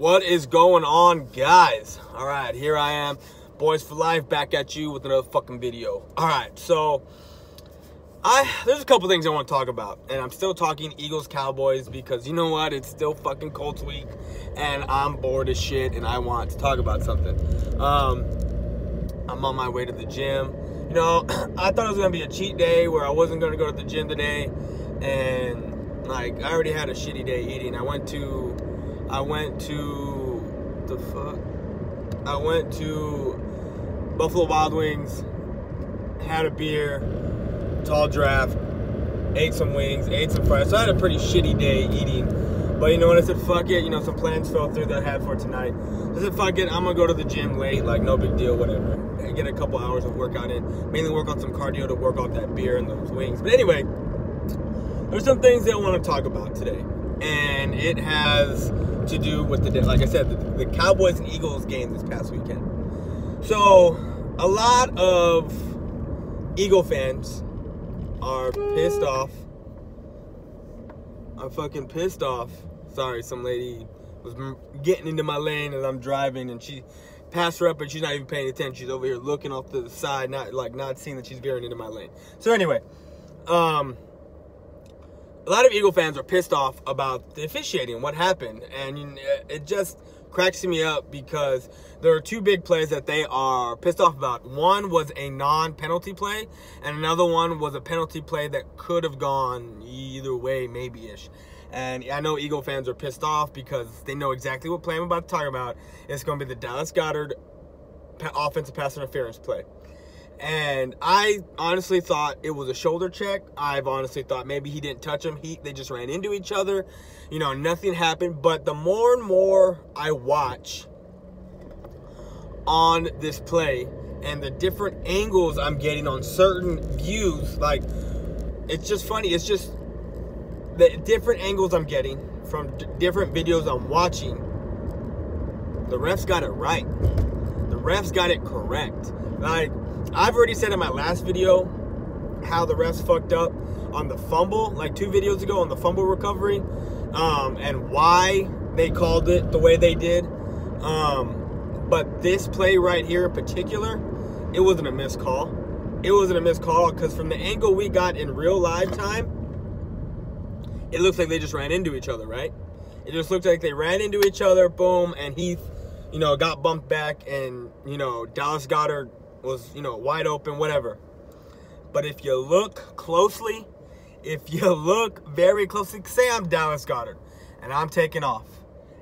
What is going on, guys? All right, here I am, Boys for Life, back at you with another fucking video. All right, so there's a couple things I want to talk about, and I'm still talking Eagles Cowboys because you know what? It's still fucking Colts week, and I'm bored as shit, and I want to talk about something. I'm on my way to the gym. You know, I thought it was gonna be a cheat day where I wasn't gonna go to the gym today, and like I already had a shitty day eating. I went to Buffalo Wild Wings, had a beer, tall draft, ate some wings, ate some fries. So I had a pretty shitty day eating. But you know what? I said, fuck it. You know, some plans fell through that I had for tonight. I said, fuck it. I'm going to go to the gym late. Like, no big deal, whatever. I get a couple hours of workout in. Mainly work on some cardio to work off that beer and those wings. But anyway, there's some things that I want to talk about today. And it has to do with like I said, the Cowboys and Eagles game this past weekend. So a lot of Eagle fans are pissed off. I'm fucking pissed off. Sorry, some lady was getting into my lane as I'm driving, and she passed her up, and she's not even paying attention. She's over here looking off to the side, not seeing that she's veering into my lane. So anyway, a lot of Eagle fans are pissed off about the officiating, what happened, and it just cracks me up because there are two big plays that they are pissed off about. One was a non-penalty play, and another one was a penalty play that could have gone either way, maybe-ish. And I know Eagle fans are pissed off because they know exactly what play I'm about to talk about. It's going to be the Dallas Goedert offensive pass interference play. And I honestly thought it was a shoulder check. I've honestly thought maybe he didn't touch him. They just ran into each other. You know, nothing happened. But the more and more I watch on this play and the different angles I'm getting on certain views, like, it's just funny. It's just the different angles I'm getting from different videos I'm watching. The refs got it right. The refs got it correct. Like, I've already said in my last video how the refs fucked up on the fumble, like 2 videos ago, on the fumble recovery, and why they called it the way they did. But this play right here in particular, it wasn't a missed call. It wasn't a missed call because from the angle we got in real live time, it looks like they just ran into each other, right? It just looked like they ran into each other, boom, and Heath, you know, got bumped back, and, you know, Dallas Goedert was, you know, wide open, whatever. But if you look closely, if you look very closely, say I'm Dallas Goedert, and I'm taking off,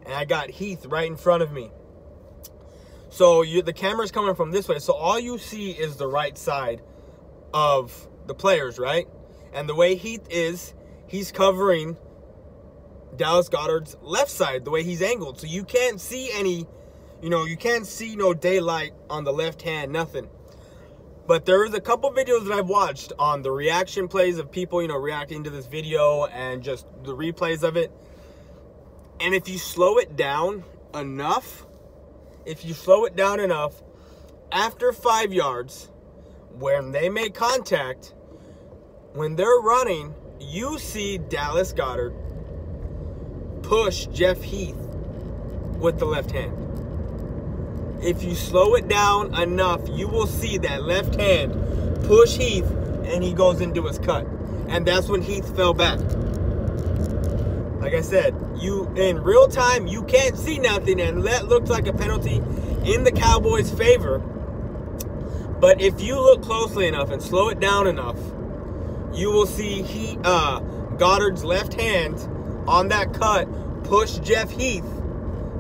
and I got Heath right in front of me. So the camera's coming from this way, so all you see is the right side of the players, right? And the way Heath is, he's covering Dallas Goedert's left side, the way he's angled. So you can't see any, you know, you can't see no daylight on the left hand, nothing. But there is a couple videos that I've watched on the reaction plays of people, you know, reacting to this video and just the replays of it. And if you slow it down enough, after 5 yards, when they make contact, when they're running, you see Dallas Goedert push Jeff Heath with the left hand. If you slow it down enough, you will see that left hand push Heath, and he goes into his cut. And that's when Heath fell back. Like I said, in real time, you can't see nothing, and that looks like a penalty in the Cowboys' favor. But if you look closely enough and slow it down enough, you will see Goddard's left hand on that cut push Jeff Heath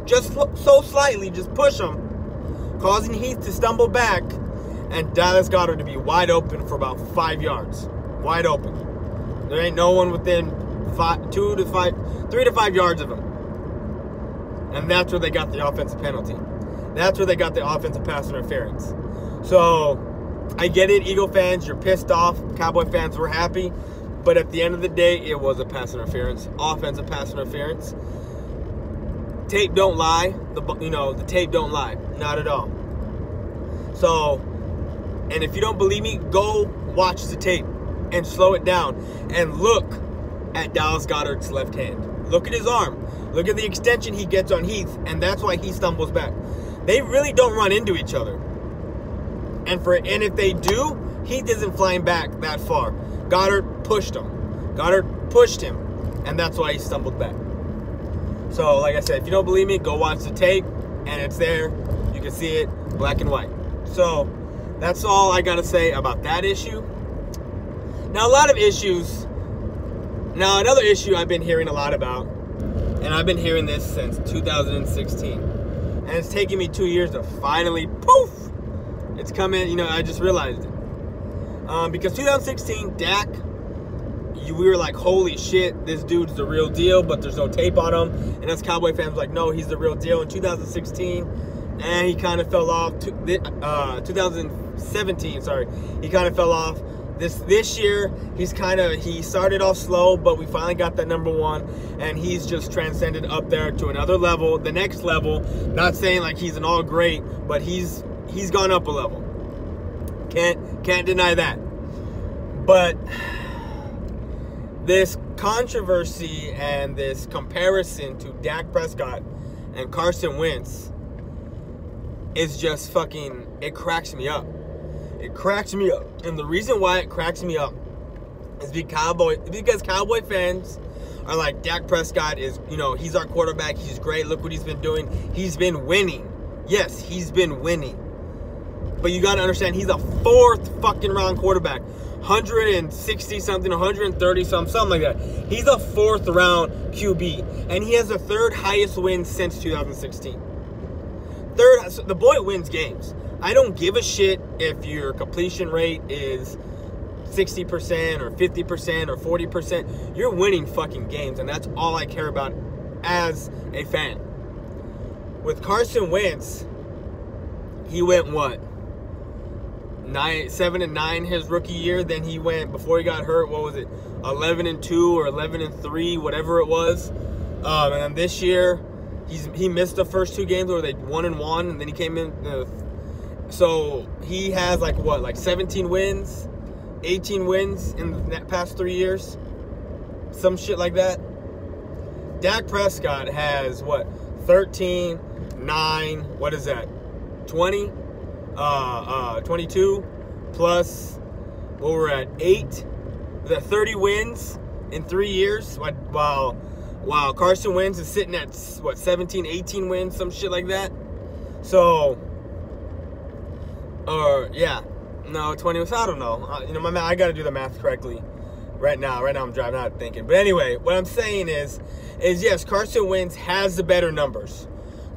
just so slightly, just push him, causing Heath to stumble back and Dallas Goedert to be wide open for about 5 yards. Wide open. There ain't no one within 3 to 5 yards of him. And that's where they got the offensive penalty. That's where they got the offensive pass interference. So, I get it, Eagle fans, you're pissed off. Cowboy fans were happy. But at the end of the day, it was a pass interference. Offensive pass interference. Tape don't lie. The tape don't lie. Not at all. So, and if you don't believe me, go watch the tape and slow it down and look at Dallas Goedert's left hand. Look at his arm. Look at the extension he gets on Heath, and that's why he stumbles back. They really don't run into each other. And if they do, Heath isn't flying back that far. Goddard pushed him. And that's why he stumbled back. So, like I said, if you don't believe me, go watch the tape, and it's there. You can see it, black and white. So, that's all I got to say about that issue. Now, a lot of issues. Now, another issue I've been hearing a lot about, and I've been hearing this since 2016. And it's taken me 2 years to finally, poof, it's coming, I just realized it. Because 2016, Dak, we were like, holy shit, this dude's the real deal, but there's no tape on him. And us Cowboy fans were like, no, he's the real deal. In 2016, and he kind of fell off. 2017, sorry, he kind of fell off. This year, he started off slow, but we finally got that #1, and he's just transcended up there to another level, the next level. Not saying like he's an all great, but he's gone up a level. Can't deny that. But this controversy and this comparison to Dak Prescott and Carson Wentz is just fucking, it cracks me up. It cracks me up. And the reason why it cracks me up is because Cowboy fans are like, Dak Prescott is, he's our quarterback. He's great. Look what he's been doing. He's been winning. Yes, he's been winning. But you got to understand, he's a 4th fucking round quarterback. 160 something, 130 something like that. He's a 4th round QB. And he has the 3rd highest win since 2016. So the boy wins games. I don't give a shit if your completion rate is 60% or 50% or 40%. You're winning fucking games, and that's all I care about as a fan. With Carson Wentz, he went what? 7-9 his rookie year. Then he went, before he got hurt, what was it? 11-2 or 11-3, whatever it was. And then this year, he missed the first 2 games where they 1-1, and then he came in. So he has like 17 wins, 18 wins in the past 3 years, some shit like that. Dak Prescott has 13, 9, what is that? 20, 22 plus what we're at 8. The 30 wins in 3 years. While Carson Wentz is sitting at 17, 18 wins, some shit like that. So. Yeah, no, 20 was, I don't know. My man, I got to do the math correctly right now. Right now I'm driving, not thinking. But anyway, what I'm saying is yes, Carson Wentz has the better numbers.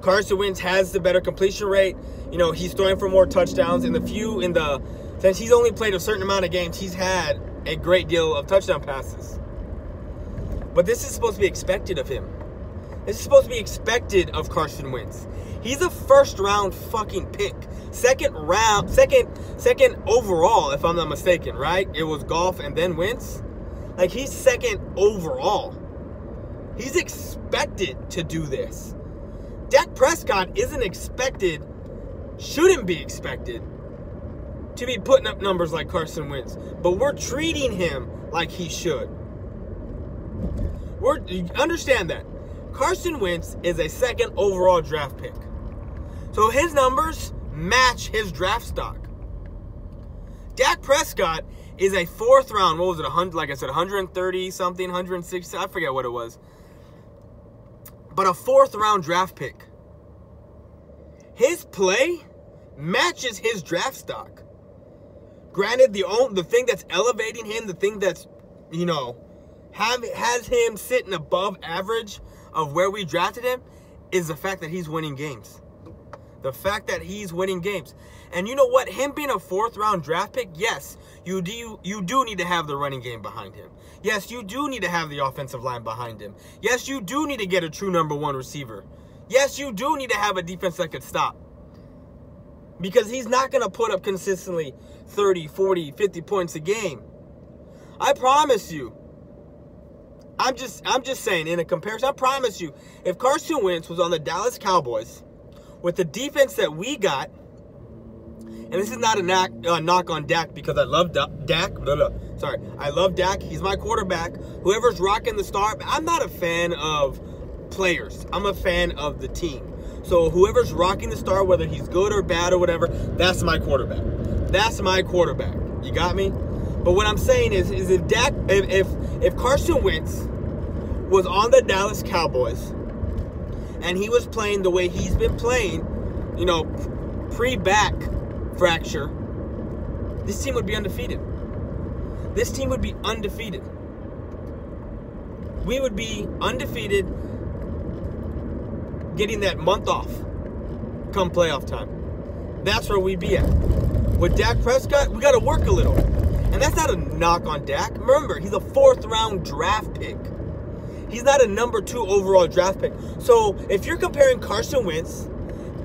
Carson Wentz has the better completion rate. He's throwing for more touchdowns. Since he's only played a certain amount of games, he's had a great deal of touchdown passes. But this is supposed to be expected of him. This is supposed to be expected of Carson Wentz. He's a 1st round fucking pick. Second overall, if I'm not mistaken, right? It was Goff and then Wentz. Like, he's 2nd overall. He's expected to do this. Dak Prescott shouldn't be expected to be putting up numbers like Carson Wentz. But we're treating him like he should. Understand that. Carson Wentz is a 2nd overall draft pick. So his numbers match his draft stock. Dak Prescott is a 4th round, what was it, 100, like I said, 130 something, 160, I forget what it was. But a 4th round draft pick. His play matches his draft stock. Granted, the thing that's elevating him, the thing that's, has him sitting above average of where we drafted him is the fact that he's winning games. The fact that he's winning games. And you know what? Him being a 4th round draft pick, yes, you do need to have the running game behind him. Yes, you do need to have the offensive line behind him. Yes, you do need to get a true #1 receiver. Yes, you do need to have a defense that could stop. Because he's not going to put up consistently 30, 40, 50 points a game. I promise you. I'm just saying, in a comparison, I promise you, if Carson Wentz was on the Dallas Cowboys with the defense that we got, and this is not a knock on Dak because I love Dak. I love Dak. He's my quarterback. Whoever's rocking the star, I'm not a fan of players. I'm a fan of the team. So whoever's rocking the star, whether he's good or bad or whatever, that's my quarterback. That's my quarterback. You got me? But what I'm saying is if Carson Wentz was on the Dallas Cowboys and he was playing the way he's been playing, you know, pre-back fracture, this team would be undefeated. This team would be undefeated. We would be undefeated, getting that month off come playoff time. That's where we'd be at. With Dak Prescott, we got to work a little. And that's not a knock on Dak. Remember, he's a 4th-round draft pick. He's not a number 2 overall draft pick. So if you're comparing Carson Wentz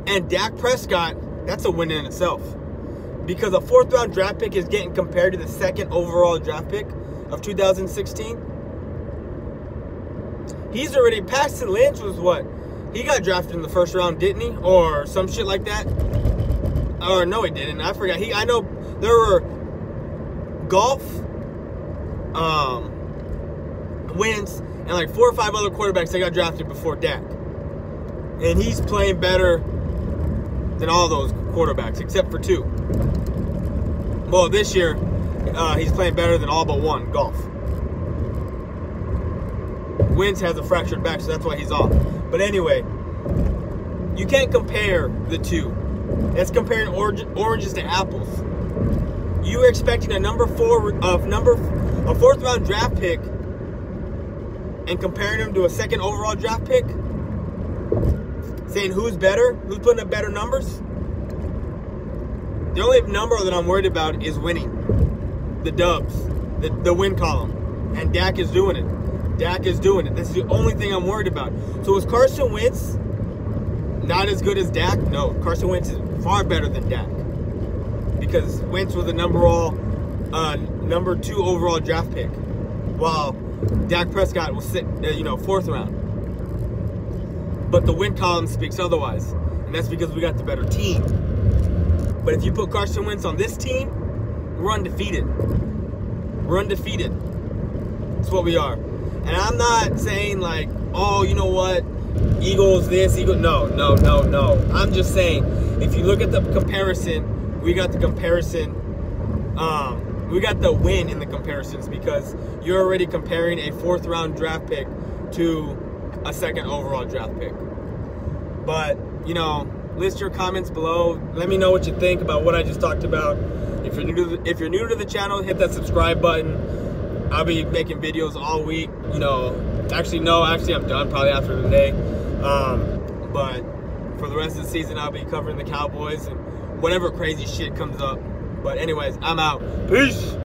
and Dak Prescott, that's a win in itself. Because a 4th-round draft pick is getting compared to the 2nd overall draft pick of 2016. He's already, Paxton Lynch was what? He got drafted in the 1st round, didn't he? Or some shit like that? Or no, he didn't. I forgot. I know there were Golf, Wentz, and like 4 or 5 other quarterbacks that got drafted before Dak. And he's playing better than all those quarterbacks, except for 2. Well, this year, he's playing better than all but 1, Golf. Wentz has a fractured back, so that's why he's off. But anyway, you can't compare the two. That's comparing oranges to apples. You were expecting a 4th round draft pick and comparing him to a 2nd overall draft pick, saying who's better, who's putting up better numbers. The only number that I'm worried about is winning, the dubs, the win column, and Dak is doing it. Dak is doing it. This is the only thing I'm worried about. So is Carson Wentz not as good as Dak? No, Carson Wentz is far better than Dak. Because Wentz was a number 2 overall draft pick, while Dak Prescott was 4th round. But the win column speaks otherwise, and that's because we got the better team. But if you put Carson Wentz on this team, we're undefeated. We're undefeated. That's what we are. And I'm not saying like, oh, you know what, Eagles this, Eagles. No. I'm just saying, if you look at the comparison, we got the comparison. We got the win in the comparisons because you're already comparing a 4th round draft pick to a 2nd overall draft pick. But, you know, list your comments below. Let me know what you think about what I just talked about. If you're new to the channel, hit that subscribe button. I'll be making videos all week. You know, actually I'm done probably after today. But for the rest of the season, I'll be covering the Cowboys and whatever crazy shit comes up. But anyways, I'm out. Peace.